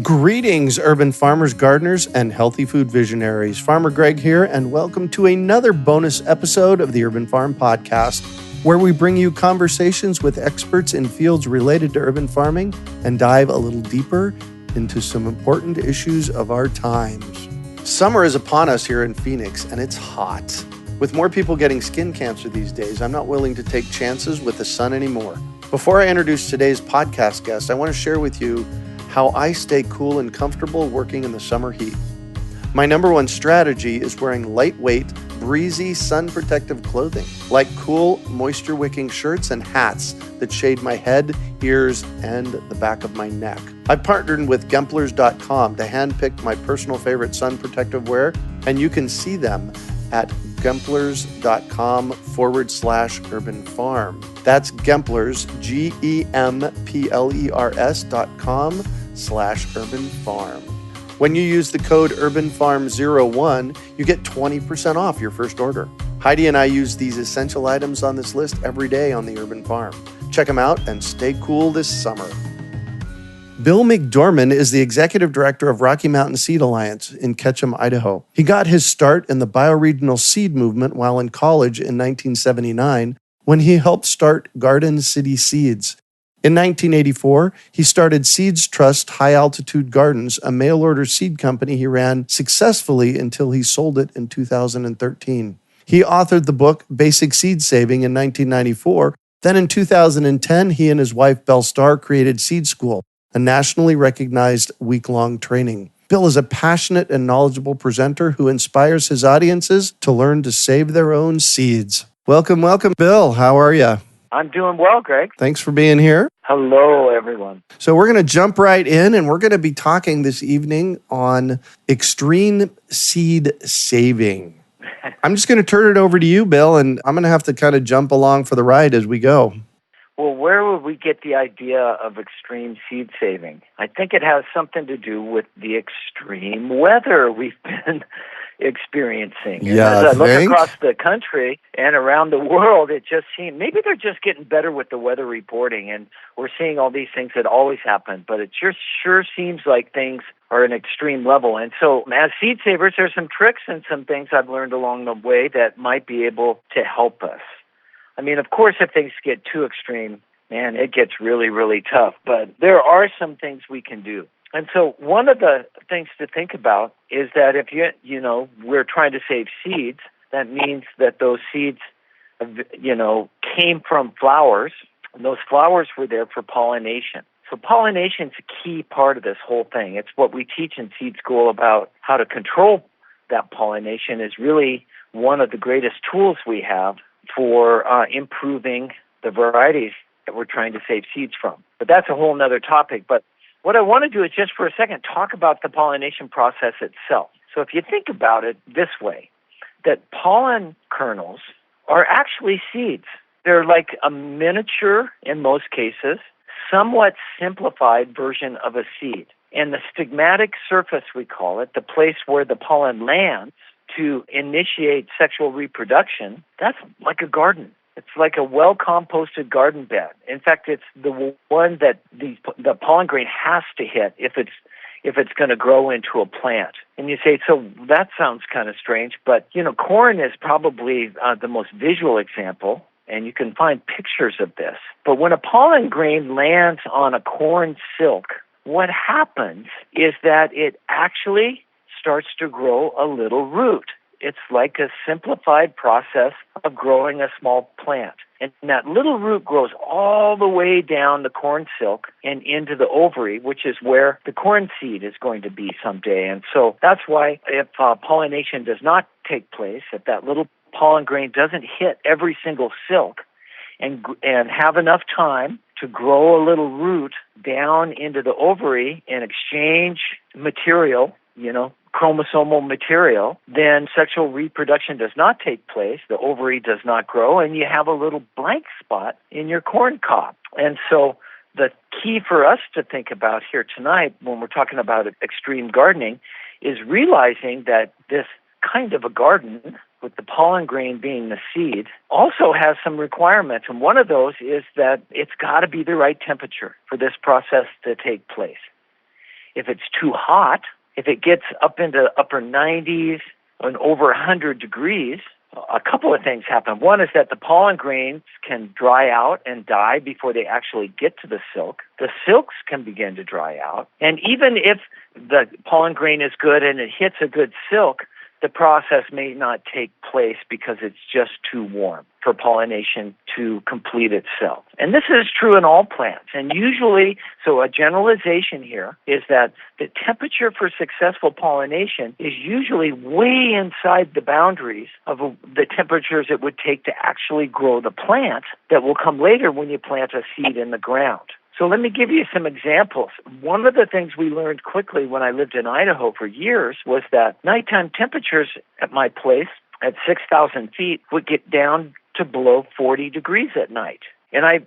Greetings, urban farmers, gardeners, and healthy food visionaries. Farmer Greg here, and welcome to another bonus episode of the Urban Farm Podcast, where we bring you conversations with experts in fields related to urban farming and dive a little deeper into some important issues of our times. Summer is upon us here in Phoenix, and it's hot. With more people getting skin cancer these days, I'm not willing to take chances with the sun anymore. Before I introduce today's podcast guest, I want to share with you how I stay cool and comfortable working in the summer heat. My number one strategy is wearing lightweight, breezy, sun-protective clothing, like cool, moisture-wicking shirts and hats that shade my head, ears, and the back of my neck. I've partnered with Gemplers.com to handpick my personal favorite sun protective wear, and you can see them at Gemplers.com/urban farm. That's Gemplers, GEMPLERS.com/urban farm. When you use the code UrbanFarm01, you get 20% off your first order. Heidi and I use these essential items on this list every day on the Urban Farm. Check them out and stay cool this summer. Bill McDorman is the executive director of Rocky Mountain Seed Alliance in Ketchum, Idaho. He got his start in the bioregional seed movement while in college in 1979 when he helped start Garden City Seeds. In 1984, he started Seeds Trust High Altitude Gardens, a mail-order seed company he ran successfully until he sold it in 2013. He authored the book Basic Seed Saving in 1994. Then in 2010, he and his wife Belle Starr created Seed School, a nationally recognized week-long training. Bill is a passionate and knowledgeable presenter who inspires his audiences to learn to save their own seeds. Welcome, Bill. How are you? I'm doing well, Greg. Thanks for being here. Hello, everyone. So we're going to jump right in, and we're going to be talking this evening on extreme seed saving. I'm just going to turn it over to you, Bill, and I'm going to have to kind of jump along for the ride as we go. Well, where would we get the idea of extreme seed saving? I think it has something to do with the extreme weather we've been experiencing. And as I look across the country and around the world, it just seems maybe they're just getting better with the weather reporting, and we're seeing all these things that always happen, but it just sure seems like things are an extreme level. And so as seed savers, there's some tricks and some things I've learned along the way that might be able to help us. I mean, of course, if things get too extreme, man, it gets really, really tough. But there are some things we can do. And so one of the things to think about is that if we're trying to save seeds, that means that those seeds, came from flowers, and those flowers were there for pollination. So pollination is a key part of this whole thing. It's what we teach in seed school about how to control that pollination is really one of the greatest tools we have for improving the varieties that we're trying to save seeds from. But that's a whole other topic. But what I want to do is just for a second talk about the pollination process itself. So if you think about it this way, that pollen kernels are actually seeds. They're like a miniature, in most cases, somewhat simplified version of a seed. And the stigmatic surface, we call it, the place where the pollen lands to initiate sexual reproduction, that's like a garden. It's like a well-composted garden bed. In fact, it's the one that the pollen grain has to hit if it's going to grow into a plant. And you say, so that sounds kind of strange, but corn is probably the most visual example, and you can find pictures of this. But when a pollen grain lands on a corn silk, what happens is that it actually starts to grow a little root. It's like a simplified process of growing a small plant. And that little root grows all the way down the corn silk and into the ovary, which is where the corn seed is going to be someday. And so that's why if pollination does not take place, if that little pollen grain doesn't hit every single silk and have enough time to grow a little root down into the ovary and exchange material, chromosomal material, then sexual reproduction does not take place, the ovary does not grow, and you have a little blank spot in your corn cob. And so the key for us to think about here tonight when we're talking about extreme gardening is realizing that this kind of a garden, with the pollen grain being the seed, also has some requirements. And one of those is that it's got to be the right temperature for this process to take place. if it's too hot, if it gets up into upper 90s and over 100 degrees, a couple of things happen. One is that the pollen grains can dry out and die before they actually get to the silk. The silks can begin to dry out. And even if the pollen grain is good and it hits a good silk, the process may not take place because it's just too warm for pollination to complete itself. And this is true in all plants. And usually, so a generalization here is that the temperature for successful pollination is usually way inside the boundaries of the temperatures it would take to actually grow the plant that will come later when you plant a seed in the ground. So let me give you some examples. One of the things we learned quickly when I lived in Idaho for years was that nighttime temperatures at my place at 6,000 feet would get down to below 40 degrees at night. And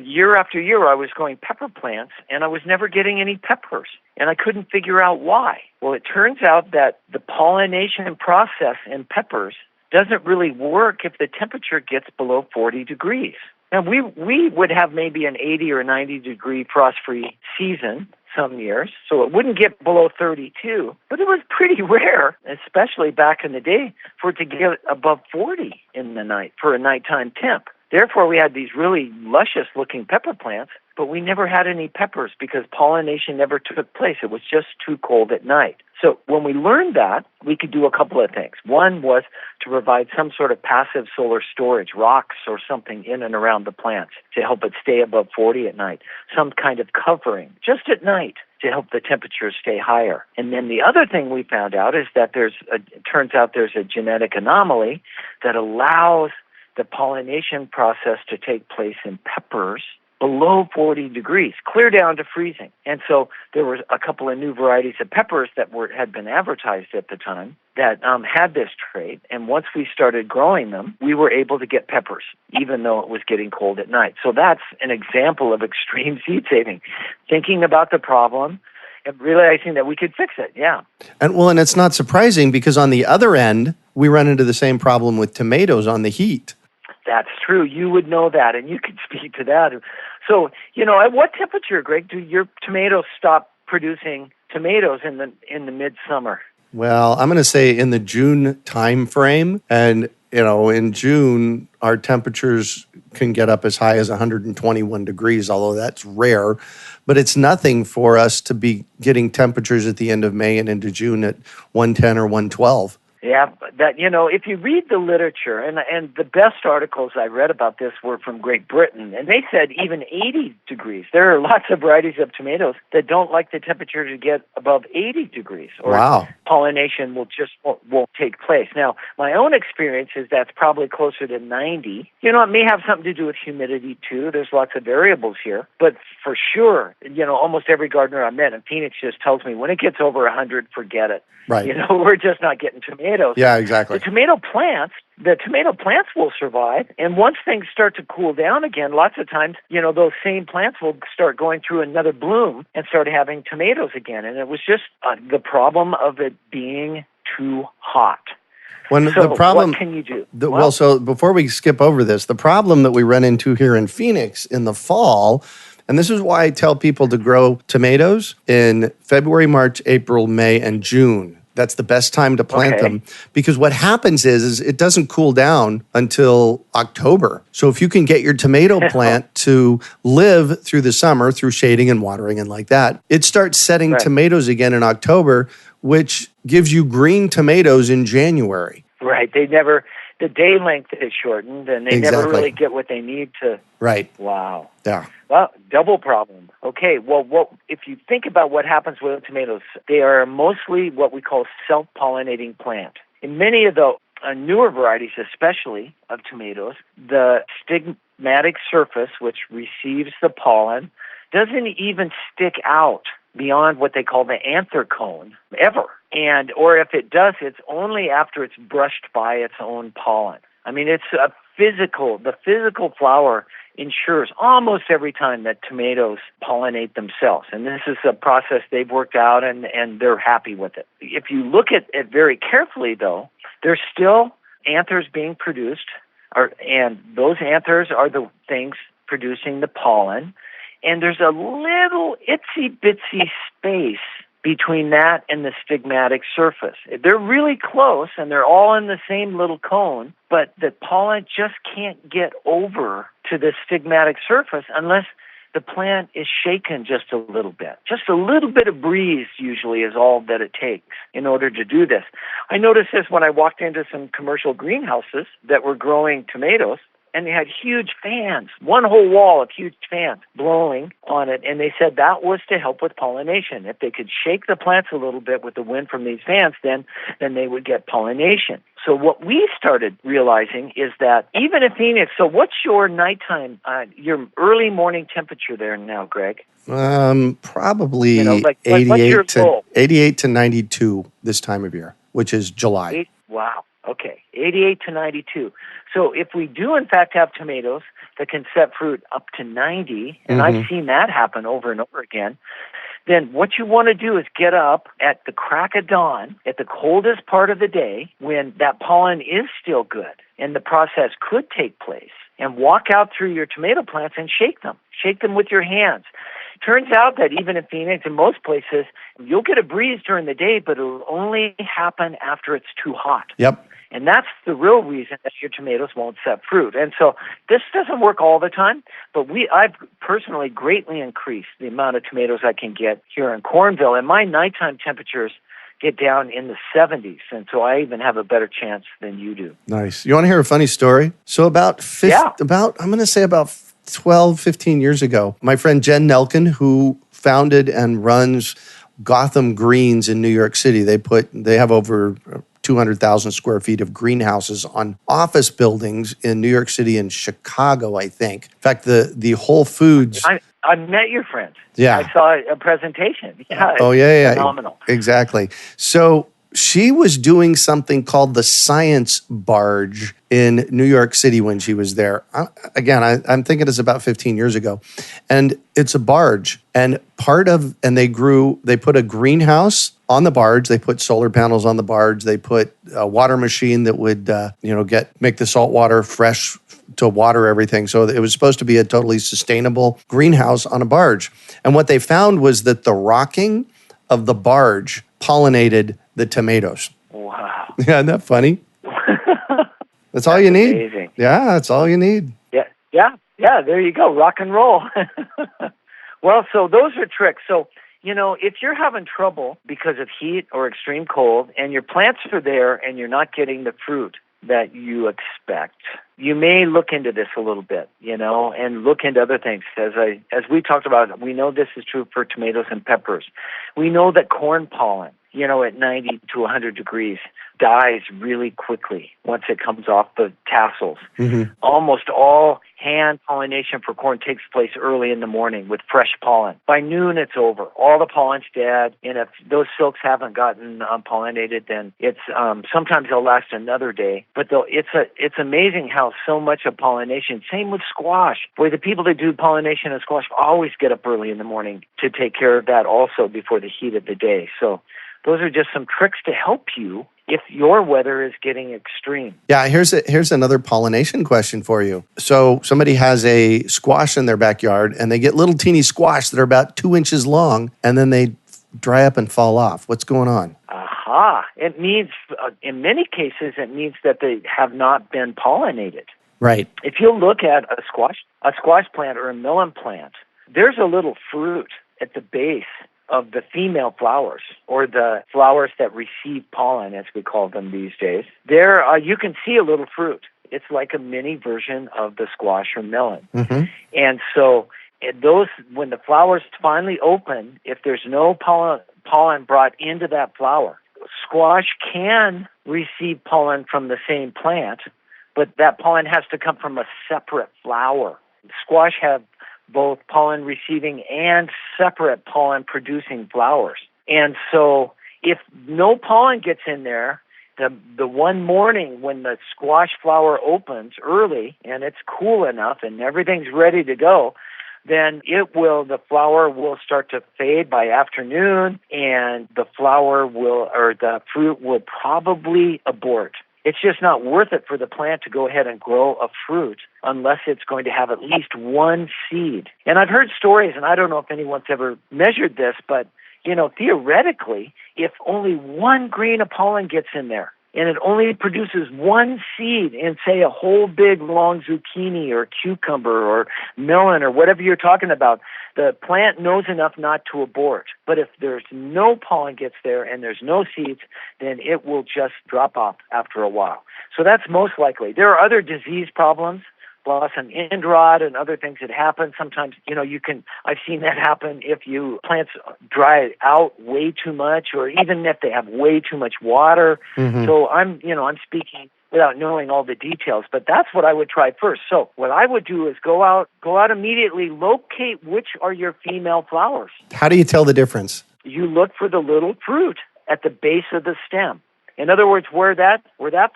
year after year, I was growing pepper plants, and I was never getting any peppers. And I couldn't figure out why. Well, it turns out that the pollination process in peppers doesn't really work if the temperature gets below 40 degrees. Now, we would have maybe an 80 or 90 degree frost-free season some years, so it wouldn't get below 32, but it was pretty rare, especially back in the day, for it to get above 40 in the night for a nighttime temp. Therefore, we had these really luscious-looking pepper plants, but we never had any peppers because pollination never took place. It was just too cold at night. So when we learned that, we could do a couple of things. One was to provide some sort of passive solar storage, rocks or something in and around the plants to help it stay above 40 at night, some kind of covering just at night to help the temperatures stay higher. And then the other thing we found out is that it turns out there's a genetic anomaly that allows the pollination process to take place in peppers below 40 degrees, clear down to freezing. And so there were a couple of new varieties of peppers that had been advertised at the time that had this trait. And once we started growing them, we were able to get peppers, even though it was getting cold at night. So that's an example of extreme seed saving, thinking about the problem and realizing that we could fix it, yeah. And it's not surprising because on the other end, we run into the same problem with tomatoes on the heat. That's true. You would know that, and you could speak to that. So, at what temperature, Greg, do your tomatoes stop producing tomatoes in the midsummer? Well, I'm going to say in the June time frame, and in June our temperatures can get up as high as 121 degrees, although that's rare, but it's nothing for us to be getting temperatures at the end of May and into June at 110 or 112. Yeah, that if you read the literature, and the best articles I read about this were from Great Britain, and they said even 80 degrees. There are lots of varieties of tomatoes that don't like the temperature to get above 80 degrees, or wow. Pollination won't take place. Now, my own experience is that's probably closer to 90. It may have something to do with humidity too. There's lots of variables here, but for sure, almost every gardener I met in Phoenix just tells me when it gets over 100, forget it. Right. We're just not getting tomatoes. Yeah, exactly. The tomato plants will survive, and once things start to cool down again, lots of times, those same plants will start going through another bloom and start having tomatoes again. And it was just the problem of it being too hot. The problem, what can you do? So before we skip over this, the problem that we run into here in Phoenix in the fall, and this is why I tell people to grow tomatoes in February, March, April, May, and June. That's the best time to plant them because what happens is it doesn't cool down until October. So if you can get your tomato plant to live through the summer through shading and watering and like that, it starts setting tomatoes again in October, which gives you green tomatoes in January. Right. The day length is shortened, and they never really get what they need to. Right. Wow. Yeah. Well, double problem. Okay, well, if you think about what happens with tomatoes, they are mostly what we call self-pollinating plant. In many of the newer varieties, especially of tomatoes, the stigmatic surface, which receives the pollen, doesn't even stick out beyond what they call the anther cone ever. Or if it does, it's only after it's brushed by its own pollen. I mean, the physical flower ensures almost every time that tomatoes pollinate themselves. And this is a process they've worked out, and they're happy with it. If you look at it very carefully, though, there's still anthers being produced, and those anthers are the things producing the pollen. And there's a little itsy-bitsy space between that and the stigmatic surface. They're really close, and they're all in the same little cone, but the pollen just can't get over to the stigmatic surface unless the plant is shaken just a little bit. Just a little bit of breeze usually is all that it takes in order to do this. I noticed this when I walked into some commercial greenhouses that were growing tomatoes, and they had huge fans, one whole wall of huge fans blowing on it, and they said that was to help with pollination. If they could shake the plants a little bit with the wind from these fans, then they would get pollination. So what we started realizing is that even in Phoenix, so what's your nighttime, your early morning temperature there now, Greg? Probably what's 88 to 92 this time of year, which is July. Wow. Okay. 88 to 92. So if we do in fact have tomatoes that can set fruit up to 90, and I've seen that happen over and over again, then what you want to do is get up at the crack of dawn, at the coldest part of the day, when that pollen is still good and the process could take place, and walk out through your tomato plants and shake them. Shake them with your hands. Turns out that even in Phoenix and most places, you'll get a breeze during the day, but it'll only happen after it's too hot. Yep. And that's the real reason that your tomatoes won't set fruit. And so this doesn't work all the time, but I've personally greatly increased the amount of tomatoes I can get here in Cornville. And my nighttime temperatures get down in the 70s. And so I even have a better chance than you do. Nice. You want to hear a funny story? So about 12, 15 years ago, my friend Jen Nelkin, who founded and runs Gotham Greens in New York City, they have over 200,000 square feet of greenhouses on office buildings in New York City and Chicago, I think. In fact, the Whole Foods... I met your friend. Yeah. I saw a presentation. Yeah. Phenomenal. Exactly. So she was doing something called the Science Barge in New York City when she was there. I'm thinking it's about 15 years ago. And it's a barge. And they put a greenhouse on the barge. They put solar panels on the barge. They put a water machine that would, make the salt water fresh to water everything. So it was supposed to be a totally sustainable greenhouse on a barge. And what they found was that the rocking of the barge pollinated the tomatoes. Wow. Yeah, isn't that funny? That's all you need. Amazing. Yeah, that's all you need. Yeah, there you go. Rock and roll. Well, so those are tricks. So, if you're having trouble because of heat or extreme cold and your plants are there and you're not getting the fruit that you expect, you may look into this a little bit, and look into other things. As we talked about, we know this is true for tomatoes and peppers. We know that corn pollen, at 90 to 100 degrees, dies really quickly once it comes off the tassels. Mm-hmm. Almost all hand pollination for corn takes place early in the morning with fresh pollen. By noon, it's over. All the pollen's dead, and if those silks haven't gotten pollinated, then it's sometimes they'll last another day. But it's amazing how so much of pollination. Same with squash. Boy, the people that do pollination of squash always get up early in the morning to take care of that also before the heat of the day. So those are just some tricks to help you if your weather is getting extreme. Yeah, here's another pollination question for you. So somebody has a squash in their backyard, and they get little teeny squash that are about 2 inches long, and then they dry up and fall off. What's going on? Aha. It means, in many cases, it means that they have not been pollinated. Right. If you look at a squash plant or a melon plant, there's a little fruit at the base of the female flowers, or the flowers that receive pollen, as we call them these days. There, you can see a little fruit. It's like a mini version of the squash or melon. Mm-hmm. And so when the flowers finally open, if there's no pollen brought into that flower, squash can receive pollen from the same plant, but that pollen has to come from a separate flower. Squash have both pollen receiving and separate pollen producing flowers. And so if no pollen gets in there, the one morning when the squash flower opens early and it's cool enough and everything's ready to go, then the flower will start to fade by afternoon, and the fruit will probably abort. It's just not worth it for the plant to go ahead and grow a fruit unless it's going to have at least one seed. And I've heard stories, and I don't know if anyone's ever measured this, but theoretically, if only one grain of pollen gets in there, and it only produces one seed in, say, a whole big long zucchini or cucumber or melon or whatever you're talking about, the plant knows enough not to abort. But if there's no pollen gets there and there's no seeds, then it will just drop off after a while. So that's most likely. There are other disease problems, blossom end rot and other things that happen. Sometimes, I've seen that happen if plants dry out way too much, or even if they have way too much water. Mm-hmm. So I'm speaking without knowing all the details, but that's what I would try first. So what I would do is go out immediately, locate which are your female flowers. How do you tell the difference? You look for the little fruit at the base of the stem. In other words, where that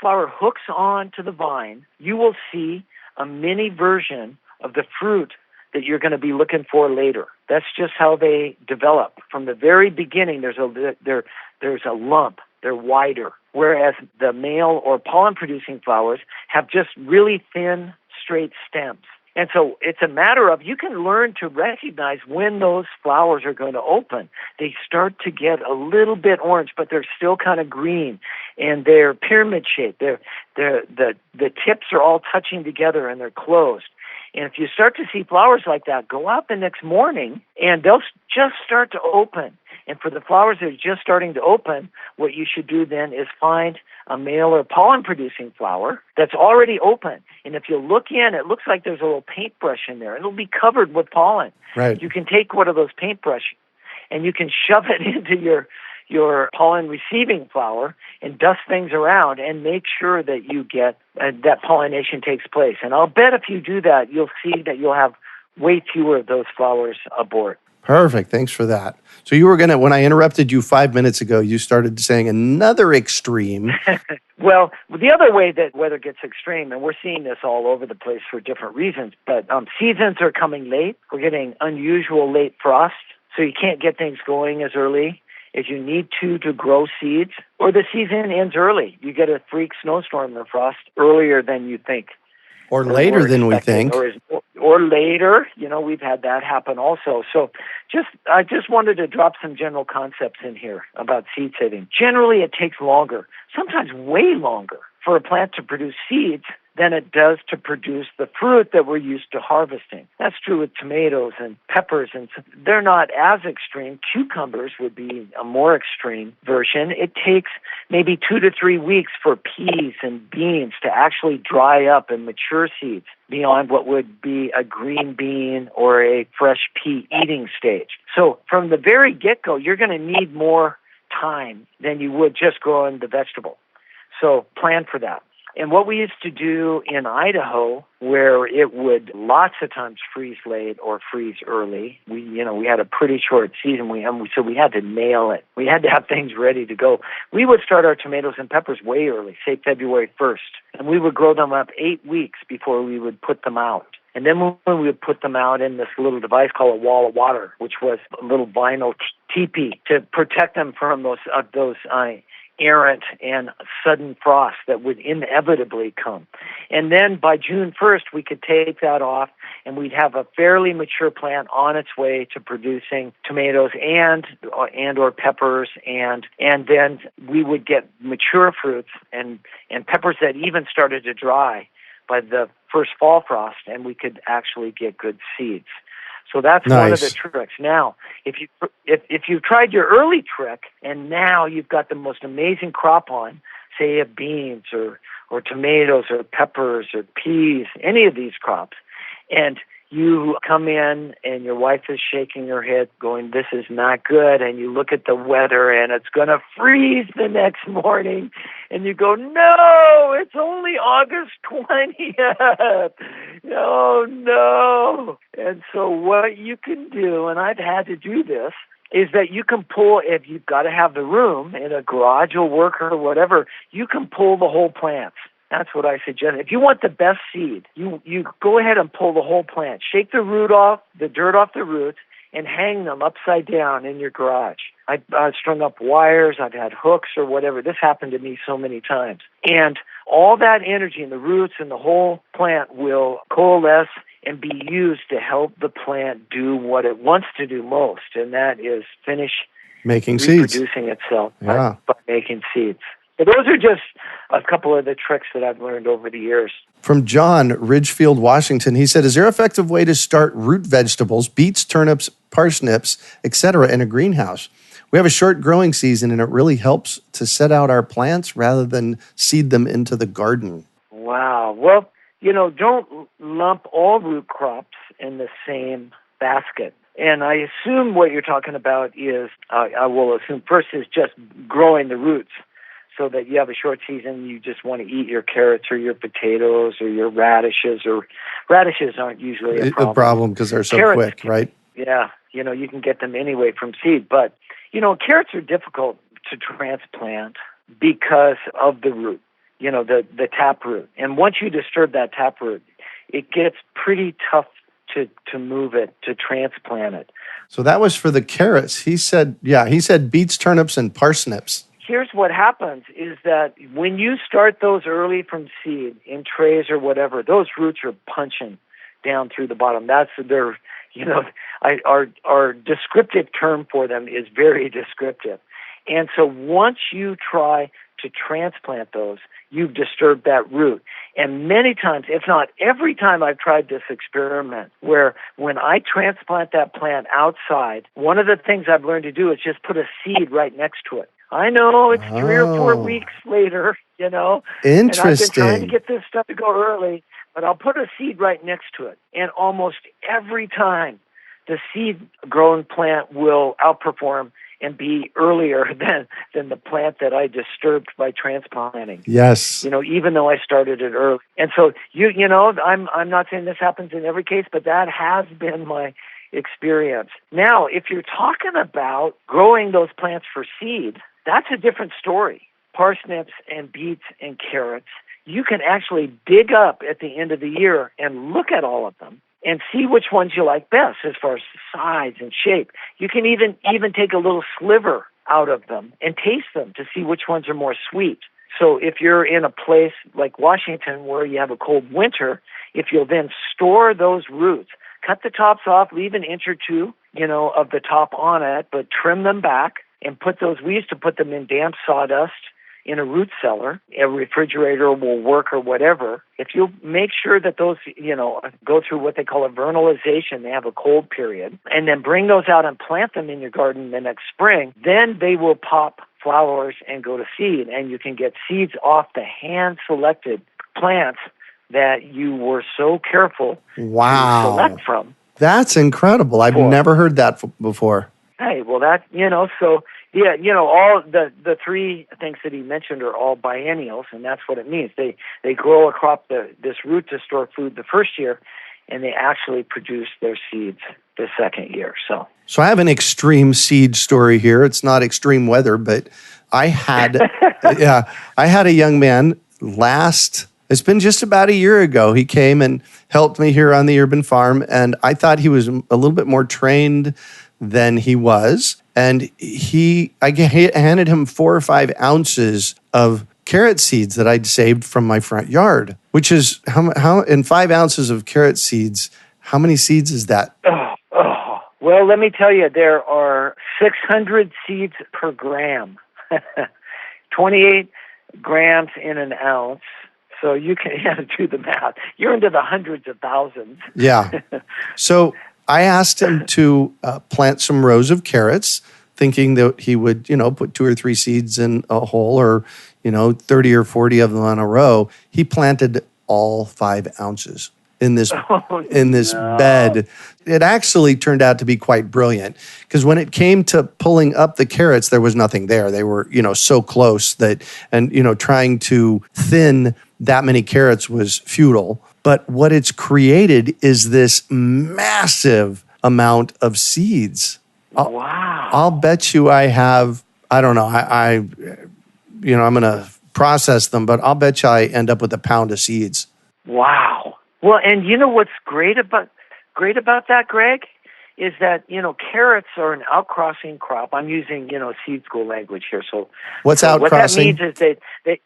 flower hooks on to the vine, you will see a mini version of the fruit that you're going to be looking for later. That's just how they develop. From the very beginning, there's a lump. They're wider, whereas the male or pollen-producing flowers have just really thin, straight stems. And so it's a matter of, you can learn to recognize when those flowers are going to open. They start to get a little bit orange, but they're still kind of green, and they're pyramid shaped. The tips are all touching together and they're closed. And if you start to see flowers like that, go out the next morning and they'll just start to open. And for the flowers that are just starting to open, what you should do then is find a male or pollen-producing flower that's already open. And if you look in, it looks like there's a little paintbrush in there. It'll be covered with pollen. Right. You can take one of those paintbrushes and you can shove it into your pollen-receiving flower and dust things around and make sure that you get that pollination takes place. And I'll bet if you do that, you'll see that you'll have way fewer of those flowers abort. Perfect. Thanks for that. So you were when I interrupted you 5 minutes ago, you started saying another extreme. Well, the other way that weather gets extreme, and we're seeing this all over the place for different reasons, but seasons are coming late. We're getting unusual late frost, so you can't get things going as early as you need to grow seeds, or the season ends early. You get a freak snowstorm or frost earlier than you think. Or later than we think. Or later. We've had that happen also. So I just wanted to drop some general concepts in here about seed saving. Generally, it takes longer, sometimes way longer, for a plant to produce seeds than it does to produce the fruit that we're used to harvesting. That's true with tomatoes and peppers, and they're not as extreme. Cucumbers would be a more extreme version. It takes maybe 2 to 3 weeks for peas and beans to actually dry up and mature seeds beyond what would be a green bean or a fresh pea eating stage. So from the very get-go, you're going to need more time than you would just growing the vegetable. So plan for that. And what we used to do in Idaho, where it would lots of times freeze late or freeze early, we had a pretty short season, so we had to nail it. We had to have things ready to go. We would start our tomatoes and peppers way early, say February 1st, and we would grow them up 8 weeks before we would put them out. And then when we would put them out in this little device called a wall of water, which was a little vinyl teepee to protect them from those errant and sudden frost that would inevitably come. And then by June 1st, we could take that off and we'd have a fairly mature plant on its way to producing tomatoes and or peppers, and then we would get mature fruits and peppers that even started to dry by the first fall frost, and we could actually get good seeds. So that's nice. One of the tricks. Now, if you've tried your early trick and now you've got the most amazing crop on, say of beans or tomatoes or peppers or peas, any of these crops, and you come in and your wife is shaking her head going, this is not good, and you look at the weather and it's going to freeze the next morning, and you go, no, it's only August 20th. Oh, no. And so what you can do, and I've had to do this, is that you can pull, if you've got to have the room in a garage or work or whatever, you can pull the whole plant. That's what I suggest. If you want the best seed, you go ahead and pull the whole plant. Shake the root off, the dirt off the roots, and hang them upside down in your garage. I've strung up wires, I've had hooks or whatever. This happened to me so many times. And all that energy in the roots and the whole plant will coalesce and be used to help the plant do what it wants to do most, and that is finish making seeds, reproducing itself yeah. by making seeds. So those are just a couple of the tricks that I've learned over the years. From John, Ridgefield, Washington, he said, is there an effective way to start root vegetables, beets, turnips, parsnips, etc., in a greenhouse? We have a short growing season, and it really helps to set out our plants rather than seed them into the garden. Wow. Well, don't lump all root crops in the same basket. And I assume what you're talking about is, I will assume first is just growing the roots so that you have a short season, you just want to eat your carrots or your potatoes or your radishes, or radishes aren't usually a problem. A problem because they're so carrots, quick, right? Yeah. You can get them anyway from seed. But, carrots are difficult to transplant because of the root, the taproot. And once you disturb that taproot, it gets pretty tough to move it, to transplant it. So that was for the carrots. He said beets, turnips, and parsnips. Here's what happens is that when you start those early from seed in trays or whatever, those roots are punching down through the bottom. That's our descriptive term for them is very descriptive. And so once you try to transplant those, you've disturbed that root. And many times, if not every time I've tried this experiment, where when I transplant that plant outside, one of the things I've learned to do is just put a seed right next to it. I know it's 3 or 4 weeks later, Interesting. And I've been trying to get this stuff to go early, but I'll put a seed right next to it. And almost every time, the seed-grown plant will outperform and be earlier than the plant that I disturbed by transplanting. Yes. Even though I started it early. And so, I'm not saying this happens in every case, but that has been my experience. Now, if you're talking about growing those plants for seed, that's a different story. Parsnips and beets and carrots, you can actually dig up at the end of the year and look at all of them and see which ones you like best as far as size and shape. You can even take a little sliver out of them and taste them to see which ones are more sweet. So if you're in a place like Washington where you have a cold winter, if you'll then store those roots, cut the tops off, leave an inch or two, of the top on it, but trim them back and we used to put them in damp sawdust in a root cellar. A refrigerator will work or whatever. If you make sure that those, go through what they call a vernalization, they have a cold period, and then bring those out and plant them in your garden the next spring, then they will pop flowers and go to seed, and you can get seeds off the hand-selected plants that you were so careful to select from. That's incredible. I've never heard that before. Hey, well, so, yeah, all the three things that he mentioned are all biennials, and that's what it means. They grow a crop, this root to store food the first year, and they actually produce their seeds the second year. So I have an extreme seed story here. It's not extreme weather, but I had a young man it's been just about a year ago. He came and helped me here on the urban farm, and I thought he was a little bit more trained than he was. And I handed him 4 or 5 ounces of carrot seeds that I'd saved from my front yard, which is how in 5 ounces of carrot seeds, how many seeds is that? Well, let me tell you, there are 600 seeds per gram, 28 grams in an ounce. So you can do the math. You're into the hundreds of thousands. Yeah. So I asked him to plant some rows of carrots, thinking that he would, put 2 or 3 seeds in a hole or, 30 or 40 of them on a row. He planted all 5 ounces in this bed. It actually turned out to be quite brilliant because when it came to pulling up the carrots, there was nothing there. They were, so close and trying to thin that many carrots was futile. But what it's created is this massive amount of seeds. Wow. I'll bet you I have, I don't know, I'm going to process them, but I'll bet you I end up with a pound of seeds. Wow. Well, and what's great about that, Greg, is that, carrots are an outcrossing crop. I'm using, seed school language here. So what's outcrossing? What that means is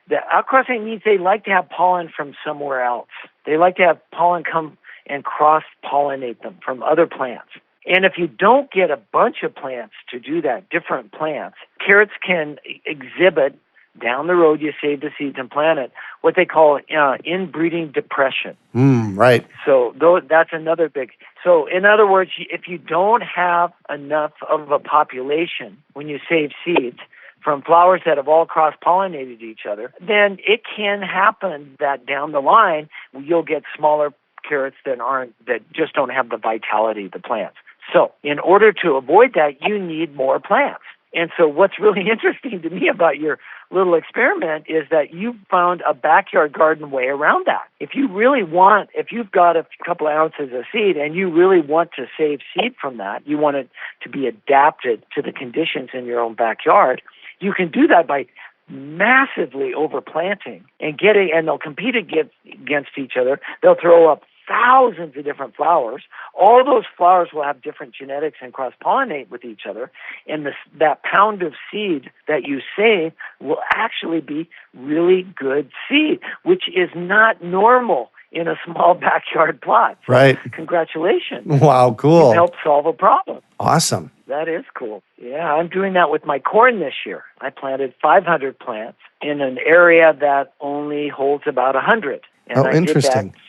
the outcrossing means they like to have pollen from somewhere else. They like to have pollen come and cross-pollinate them from other plants. And if you don't get a bunch of plants to do that, different plants, carrots can exhibit, down the road you save the seeds and plant it, what they call inbreeding depression. Right. So that's another big... So in other words, if you don't have enough of a population when you save seeds from flowers that have all cross-pollinated each other, then it can happen that down the line you'll get smaller carrots that just don't have the vitality of the plants. So in order to avoid that, you need more plants. And so what's really interesting to me about your little experiment is that you found a backyard garden way around that. If you've got a couple of ounces of seed and you really want to save seed from that, you want it to be adapted to the conditions in your own backyard, you can do that by massively overplanting and they'll compete against each other. They'll throw up thousands of different flowers. All those flowers will have different genetics and cross-pollinate with each other. And that pound of seed that you save will actually be really good seed, which is not normal in a small backyard plot. So right. Congratulations. Wow, cool. You helped solve a problem. Awesome. That is cool. Yeah, I'm doing that with my corn this year. I planted 500 plants in an area that only holds about 100. And I interesting. did that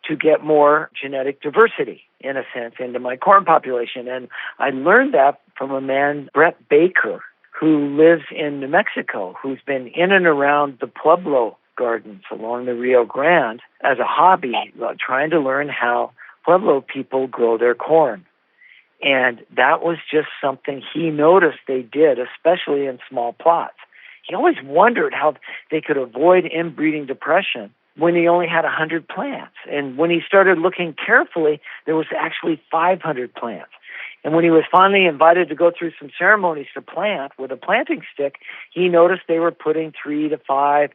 to get more genetic diversity, in a sense, into my corn population. And I learned that from a man, Brett Baker, who lives in New Mexico, who's been in and around the Pueblo gardens along the Rio Grande as a hobby, trying to learn how Pueblo people grow their corn. And that was just something he noticed they did, especially in small plots. He always wondered how they could avoid inbreeding depression when he only had 100 plants. And when he started looking carefully, there was actually 500 plants. And when he was finally invited to go through some ceremonies to plant with a planting stick, he noticed they were putting 3 to 5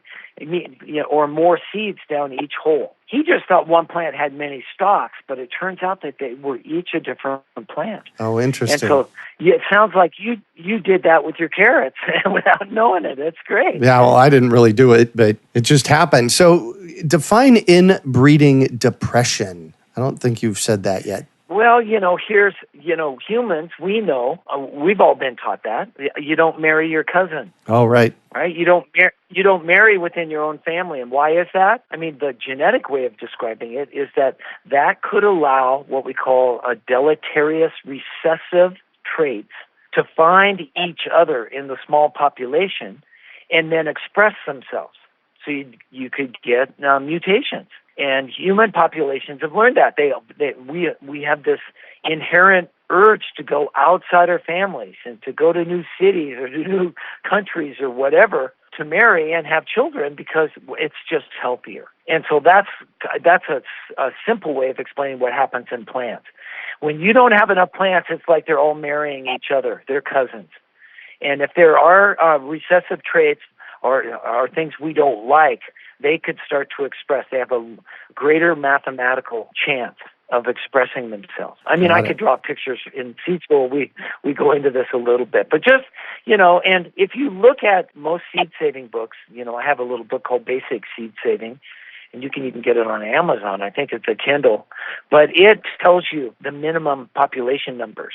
or more seeds down each hole. He just thought one plant had many stalks, but it turns out that they were each a different plant. Oh, interesting. And so it sounds like you did that with your carrots without knowing it. That's great. Yeah, well, I didn't really do it, but it just happened. So define inbreeding depression. I don't think you've said that yet. Well, humans, we know, we've all been taught that. You don't marry your cousin. Oh, right. Right? You don't marry within your own family. And why is that? I mean, the genetic way of describing it is that could allow what we call a deleterious recessive traits to find each other in the small population and then express themselves. So you could get mutations. And human populations have learned that. We have this inherent urge to go outside our families and to go to new cities or to new countries or whatever to marry and have children because it's just healthier. And so that's a simple way of explaining what happens in plants. When you don't have enough plants, it's like they're all marrying each other. They're cousins. And if there are recessive traits or things we don't like, they could start to express. They have a greater mathematical chance of expressing themselves. I mean, I could draw pictures in seed school. We go into this a little bit. But just, and if you look at most seed-saving books, I have a little book called Basic Seed Saving, and you can even get it on Amazon. I think it's a Kindle. But it tells you the minimum population numbers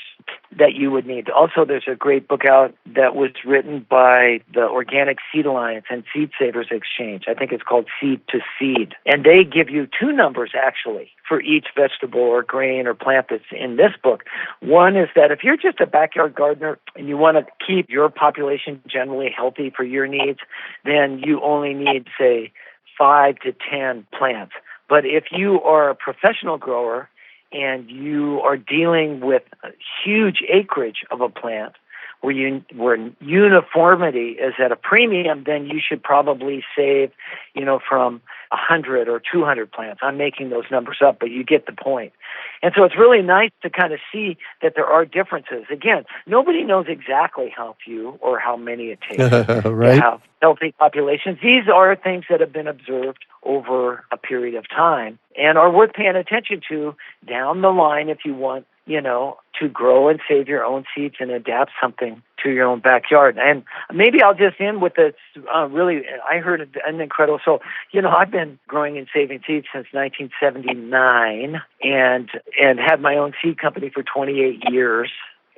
that you would need. Also, there's a great book out that was written by the Organic Seed Alliance and Seed Savers Exchange. I think it's called Seed to Seed. And they give you 2 numbers, actually, for each vegetable or grain or plant that's in this book. One is that if you're just a backyard gardener and you want to keep your population generally healthy for your needs, then you only need, say, 5 to 10 plants. But if you are a professional grower and you are dealing with a huge acreage of a plant where uniformity is at a premium, then you should probably save, from 100 or 200 plants. I'm making those numbers up, but you get the point. And so it's really nice to kind of see that there are differences. Again, nobody knows exactly how few or how many it takes right. to have healthy populations. These are things that have been observed over a period of time and are worth paying attention to down the line if you want to grow and save your own seeds and adapt something to your own backyard. And maybe I'll just end with this. I heard an incredible. So, I've been growing and saving seeds since 1979, and had my own seed company for 28 years.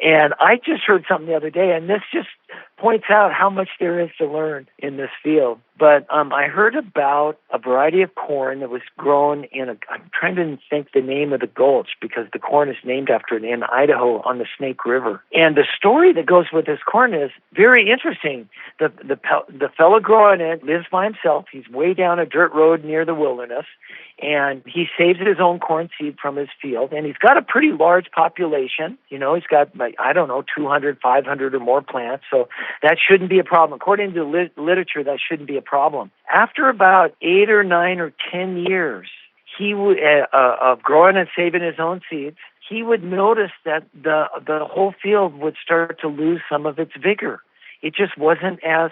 And I just heard something the other day, and this just points out how much there is to learn in this field. But I heard about a variety of corn that was grown I'm trying to think the name of the gulch, because the corn is named after it, in Idaho on the Snake River. And the story that goes with this corn is very interesting. The fellow growing it lives by himself. He's way down a dirt road near the wilderness, and he saves his own corn seed from his field. And he's got a pretty large population. He's got, 200, 500 or more plants. So that shouldn't be a problem. According to literature, that shouldn't be a problem. After about 8 or 9 or 10 years, he would of growing and saving his own seeds, he would notice that the whole field would start to lose some of its vigor. It just wasn't as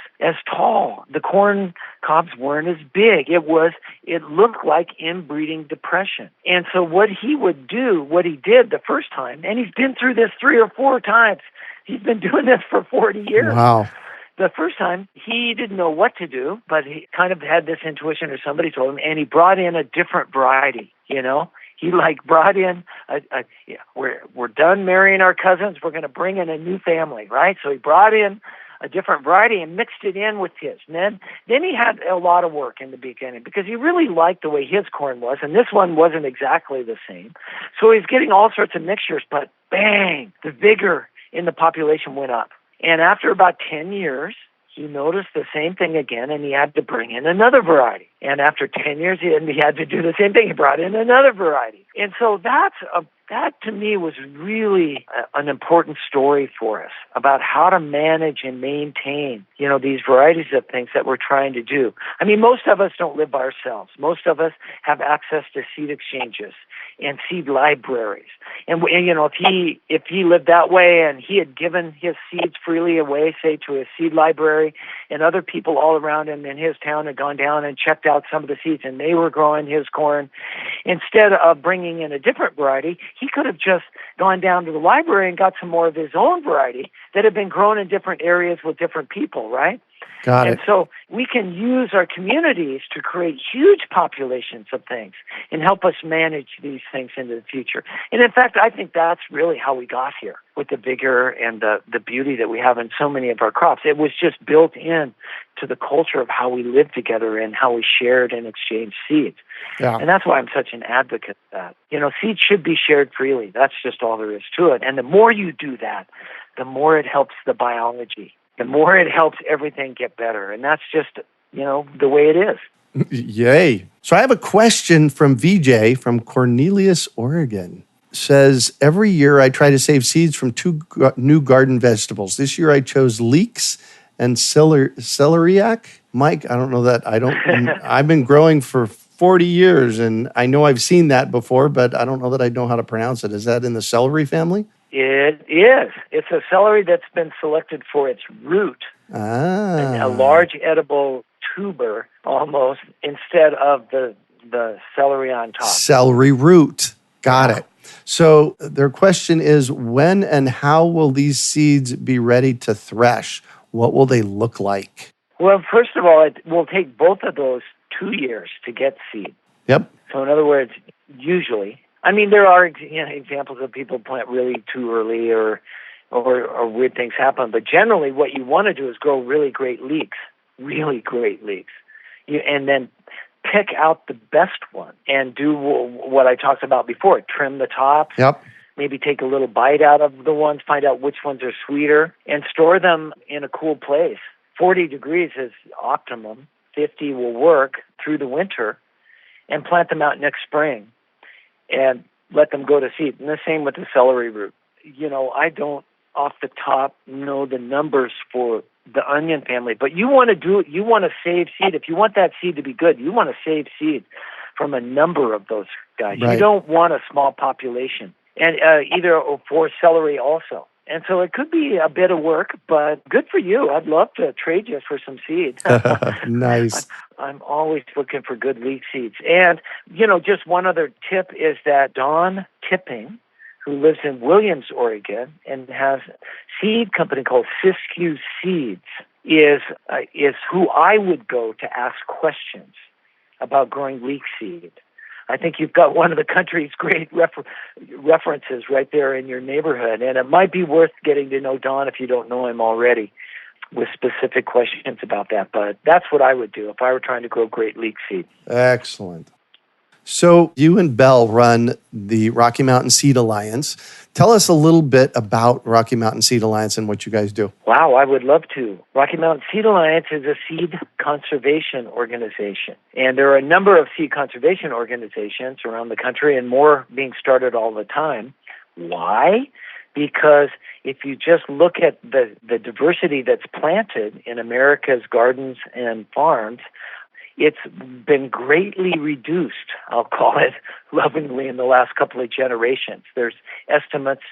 tall. The corn cobs weren't as big. It looked like inbreeding depression. And so what he did the first time, and he's been through this 3 or 4 times. He's been doing this for 40 years. Wow. The first time, he didn't know what to do, but he kind of had this intuition, or somebody told him, and he brought in a different variety, He brought in, we're done marrying our cousins, we're going to bring in a new family, right? So he brought in a different variety and mixed it in with his. And then he had a lot of work in the beginning, because he really liked the way his corn was, and this one wasn't exactly the same. So he's getting all sorts of mixtures, but bang, the vigor in the population went up. And after about 10 years, he noticed the same thing again, and he had to bring in another variety. And after 10 years, he had to do the same thing. He brought in another variety. And so that to me was really an important story for us about how to manage and maintain, these varieties of things that we're trying to do. I mean, most of us don't live by ourselves. Most of us have access to seed exchanges and seed libraries. And if he lived that way and he had given his seeds freely away, say to his seed library, and other people all around him in his town had gone down and checked out some of the seeds, and they were growing his corn, instead of bringing in a different variety, he could have just gone down to the library and got some more of his own variety that had been grown in different areas with different people, right? Got it. And so we can use our communities to create huge populations of things and help us manage these things into the future. And in fact, I think that's really how we got here, with the vigor and the beauty that we have in so many of our crops. It was just built in to the culture of how we lived together and how we shared and exchanged seeds. Yeah. And that's why I'm such an advocate of that. Seeds should be shared freely. That's just all there is to it. And the more you do that, the more it helps the biology. The more it helps everything get better. And that's just, the way it is. Yay. So I have a question from VJ from Cornelius, Oregon. Says, every year I try to save seeds from 2 new garden vegetables. This year I chose leeks and celeriac. Mike, I don't know that. I've been growing for 40 years, and I know I've seen that before, but I don't know that I know how to pronounce it. Is that in the celery family? It is. It's a celery that's been selected for its root, a large edible tuber almost, instead of the celery on top. Celery root. Got it. So their question is, when and how will these seeds be ready to thresh? What will they look like? Well, first of all, it will take both of those 2 years to get seed. Yep. So in other words, usually, there are examples of people plant really too early or weird things happen. But generally, what you want to do is grow really great leeks, and then pick out the best one and do what I talked about before. Trim the tops. Yep. Maybe take a little bite out of the ones, find out which ones are sweeter, and store them in a cool place. 40 degrees is optimum. 50 will work through the winter, and plant them out next spring and let them go to seed. And the same with the celery root. I don't off the top know the numbers for the onion family, but you want to save seed. If you want that seed to be good, you want to save seed from a number of those guys. Right. You don't want a small population, and either for celery also. And so it could be a bit of work, but good for you. I'd love to trade you for some seed. Nice. I'm always looking for good leek seeds. And, just one other tip is that Don Tipping, who lives in Williams, Oregon, and has a seed company called Siskiyou Seeds, is who I would go to ask questions about growing leek seed. I think you've got one of the country's great references right there in your neighborhood, and it might be worth getting to know Don if you don't know him already with specific questions about that. But that's what I would do if I were trying to grow great leek seed. Excellent. So you and Belle run the Rocky Mountain Seed Alliance. Tell us a little bit about Rocky Mountain Seed Alliance and what you guys do. Wow, I would love to. Rocky Mountain Seed Alliance is a seed conservation organization. And there are a number of seed conservation organizations around the country and more being started all the time. Why? Because if you just look at the diversity that's planted in America's gardens and farms, it's been greatly reduced, I'll call it lovingly, in the last couple of generations. There's estimates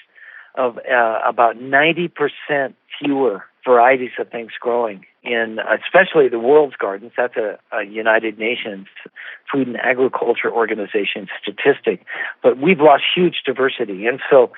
of about 90% fewer varieties of things growing in especially the world's gardens. That's a United Nations Food and Agriculture Organization statistic. But we've lost huge diversity. And so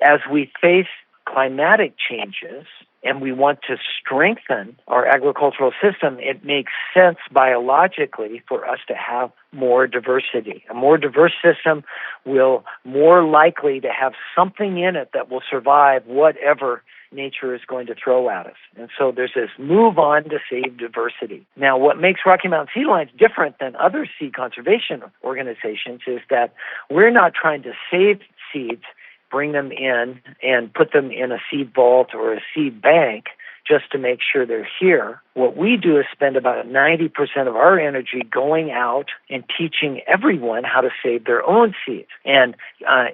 as we face climatic changes and we want to strengthen our agricultural system, it makes sense biologically for us to have more diversity. A more diverse system will more likely to have something in it that will survive whatever nature is going to throw at us. And so there's this move on to save diversity. Now, what makes Rocky Mountain Seed Alliance different than other seed conservation organizations is that we're not trying to save seeds, bring them in and put them in a seed vault or a seed bank just to make sure they're here. What we do is spend about 90% of our energy going out and teaching everyone how to save their own seeds and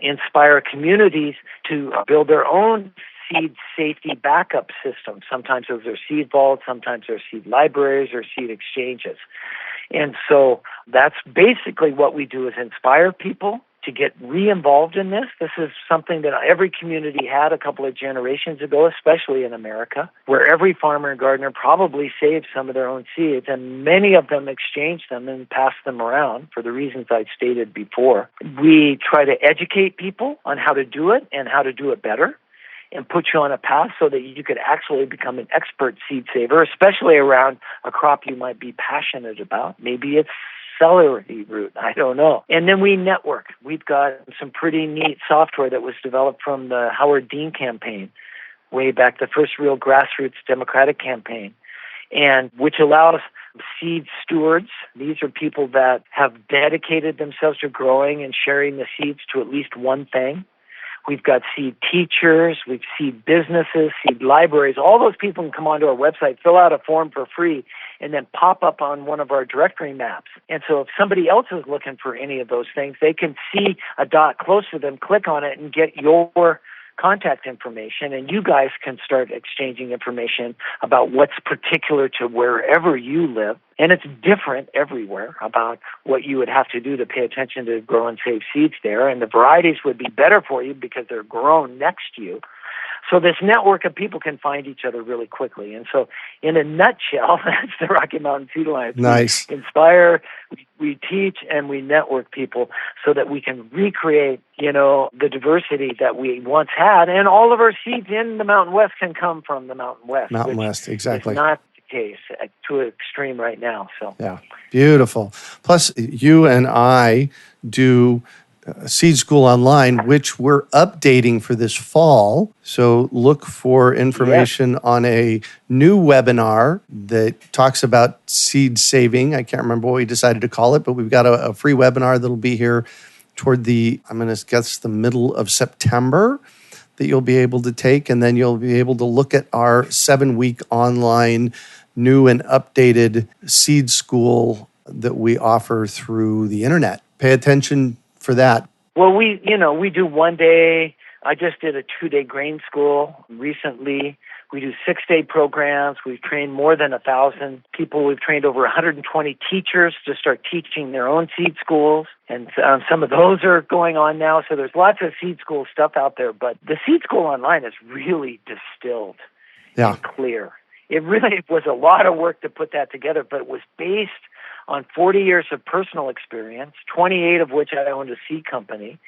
inspire communities to build their own seed safety backup systems. Sometimes those are seed vaults, sometimes they're seed libraries or seed exchanges. And so that's basically what we do, is inspire people to get re-involved in this. This is something that every community had a couple of generations ago, especially in America, where every farmer and gardener probably saved some of their own seeds, and many of them exchanged them and passed them around for the reasons I stated before. We try to educate people on how to do it and how to do it better, and put you on a path so that you could actually become an expert seed saver, especially around a crop you might be passionate about. Maybe it's celery root, I don't know. And then we network. We've got some pretty neat software that was developed from the Howard Dean campaign, way back, the first real grassroots Democratic campaign, and which allows seed stewards. These are people that have dedicated themselves to growing and sharing the seeds to at least one thing. We've got seed teachers, we've seed businesses, seed libraries. All those people can come onto our website, fill out a form for free, and then pop up on one of our directory maps. And so if somebody else is looking for any of those things, they can see a dot close to them, click on it, and get your contact information, and you guys can start exchanging information about what's particular to wherever you live. And it's different everywhere about what you would have to do to pay attention to grow and save seeds there. And the varieties would be better for you because they're grown next to you. So this network of people can find each other really quickly. And so in a nutshell, that's the Rocky Mountain Seed Alliance. Nice. We inspire, we teach, and we network people so that we can recreate, the diversity that we once had. And all of our seeds in the Mountain West can come from the Mountain West. Mountain West, exactly. It's not the case to an extreme right now. So yeah, beautiful. Plus, you and I do Seed School Online, which we're updating for this fall. So look for information on a new webinar that talks about seed saving. I can't remember what we decided to call it, but we've got a free webinar that'll be here toward I'm going to guess the middle of September, that you'll be able to take. And then you'll be able to look at our 7-week online new and updated seed school that we offer through the internet. Pay attention for that. Well, we do one day. I just did a 2-day grain school recently. We do 6-day programs. We've trained more than 1,000 people. We've trained over 120 teachers to start teaching their own seed schools. And some of those are going on now. So there's lots of seed school stuff out there. But the Seed School Online is really distilled and clear. It really was a lot of work to put that together, but it was based on 40 years of personal experience, 28 of which I owned a seed company.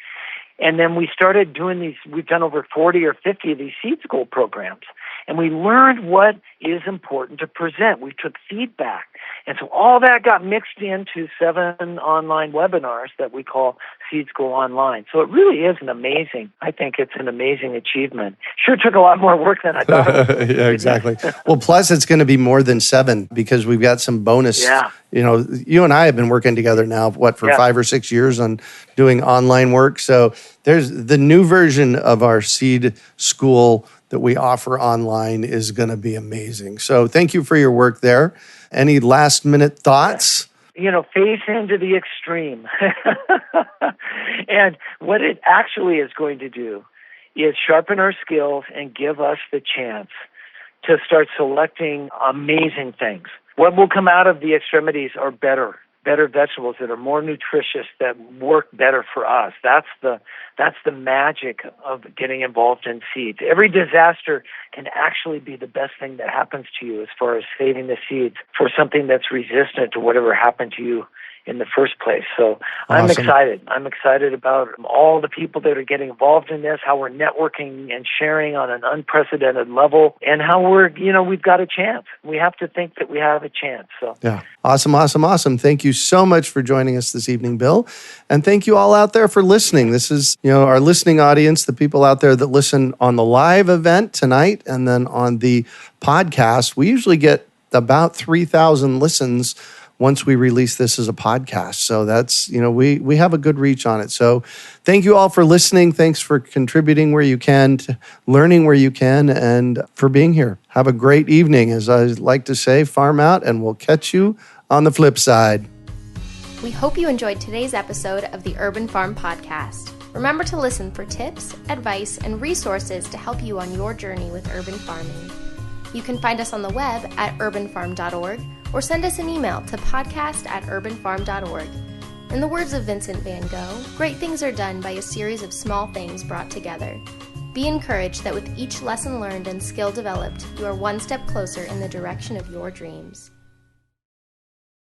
And then we started doing these, we've done over 40 or 50 of these seed school programs. And we learned what is important to present. We took feedback. And so all that got mixed into 7 online webinars that we call Seed School Online. So it really is I think it's an amazing achievement. Sure took a lot more work than I thought it would. Yeah, exactly. Well, plus it's going to be more than 7 because we've got some bonus. Yeah. You and I have been working together now, for 5 or 6 years on doing online work. So there's the new version of our seed school that we offer online is going to be amazing. So thank you for your work there. Any last minute thoughts? Phase into the extreme. And what it actually is going to do is sharpen our skills and give us the chance to start selecting amazing things. What will come out of the extremities are better vegetables that are more nutritious, that work better for us. That's the magic of getting involved in seeds. Every disaster can actually be the best thing that happens to you as far as saving the seeds for something that's resistant to whatever happened to you in the first place. So I'm excited. I'm excited about all the people that are getting involved in this, how we're networking and sharing on an unprecedented level, and how we've got a chance. We have to think that we have a chance. So yeah. Awesome. Thank you so much for joining us this evening, Bill. And thank you all out there for listening. This is, our listening audience, the people out there that listen on the live event tonight and then on the podcast. We usually get about 3,000 listens once we release this as a podcast. So that's, we have a good reach on it. So thank you all for listening. Thanks for contributing where you can, learning where you can, and for being here. Have a great evening. As I like to say, farm out, and we'll catch you on the flip side. We hope you enjoyed today's episode of the Urban Farm Podcast. Remember to listen for tips, advice, and resources to help you on your journey with urban farming. You can find us on the web at urbanfarm.org or send us an email to podcast@urbanfarm.org. In the words of Vincent van Gogh, great things are done by a series of small things brought together. Be encouraged that with each lesson learned and skill developed, you are one step closer in the direction of your dreams.